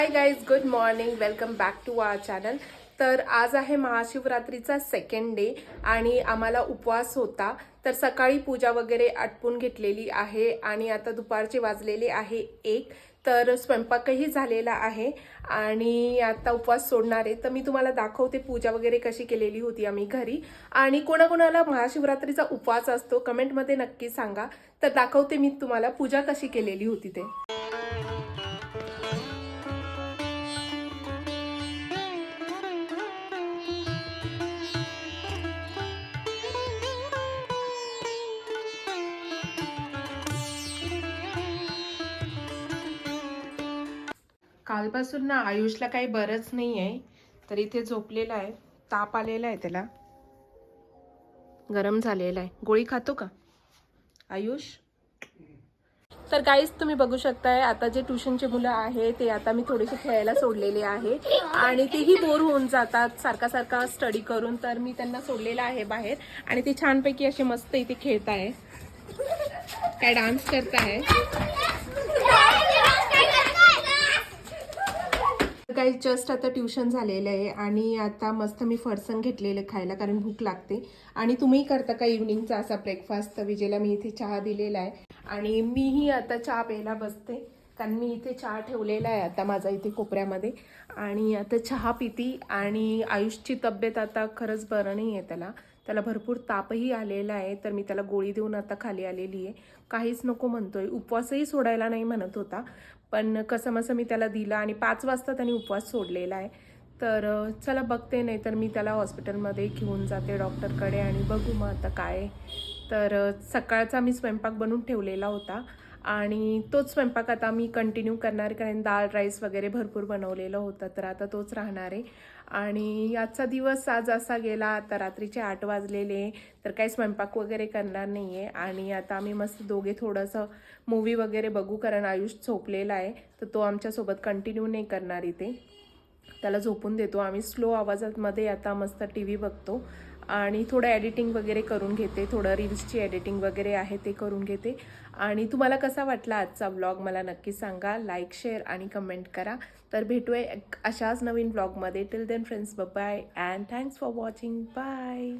High guys, good morning. Welcome back to our channel. तर आज आहे महाशिवरात्रीचा सेकंड डे आणि आम्हाला उपवास होता. तर सकाळी पूजा वगैरे आटपून घेतलेली आहे आणि आता दुपारचे वाजलेले आहे 1. तर स्वयंपाकही झालेला आहे आणि आता उपवास सोडणार आहे. तर मी तुम्हाला दाखवते पूजा वगैरे कशी केलेली होती आम्ही घरी. आणि कोणाकोणाला महाशिवरात्रीचा उपवास असतो कमेंटमध्ये नक्की सांगा. तर दाखवते मी तुम्हाला पूजा कशी केलेली होती ते. कालपासून ना आयुषला काही बरंच नाही आहे. तर इथे झोपलेला आहे. ताप आलेला आहे त्याला. गरम झालेला आहे. गोळी खातो का आयुष? तर गाईज तुम्ही बघू शकताय आता जे ट्युशनचे मुलं आहे ते आता मी थोडेसे खेळायला सोडलेले आहे आणि तेही बोर होऊन जातात सारखा स्टडी करून. तर मी त्यांना सोडलेलं आहे बाहेर आणि ते छानपैकी असे मस्त इथे खेळत आहे. काय डान्स करत आहे. काही जस्ट आता ट्युशन झालेलं आहे आणि आता मस्त मी फरसाण घेतलेलं खायला कारण भूक लागते. आणि तुम्ही करता का इव्हनिंगचा असा ब्रेकफास्ट? तर विजेला मी इथे चहा दिलेला आहे आणि मीही आता चहा प्यायला बसते कारण मी इथे चहा ठेवलेला आहे आता माझा इथे कोपऱ्यामध्ये आणि आता चहा पिती. आणि आयुषची तब्येत आता खरंच बरं नाही आहे. त्याला भरपूर तापही आलेला आहे. तर मी त्याला गोळी देऊन आता खाली आलेली आहे. काहीच नको म्हणतोय. उपवासही सोडायला नाही म्हणत होता पण कसंमसं मी त्याला दिला आणि 5 वाजता त्याने उपवास सोडलेला आहे. तर चला बघते, नाही तर मी त्याला हॉस्पिटलमध्ये घेऊन जाते डॉक्टरकडे आणि बघू मग आता काय. तर सकाळचा मी स्वयंपाक बनवून ठेवलेला होता आणि तोच स्वयंपाक आता मी कंटिन्यू करणार कारण डाळ राईस वगैरे भरपूर बनवलेलं होतं. तर आता तोच राहणार आहे आणि आजचा दिवस आज असा गेला. आता रात्रीचे 8 वाजलेले तर काही स्वयंपाक वगैरे करणार नाही आहे आणि आता आम्ही मस्त दोघे थोडंसं मूवी वगैरे बघू कारण आयुष झोपलेला आहे तर तो आमच्यासोबत कंटिन्यू नाही करणार इथे. त्याला झोपून देतो आम्ही स्लो आवाजामध्ये. आता मस्त टी व्ही बघतो आणि थोडं एडिटिंग वगैरे करून घेते. थोडं रील्सची एडिटिंग वगैरे आहे ते करून घेते. आणि तुम्हाला कसा वाटला आजचा व्लॉग मला नक्की सांगा. लाईक, शेअर आणि कमेंट करा. तर भेटूया अशाच नवीन व्लॉगमध्ये. Till then friends, bye and thanks for watching. Bye.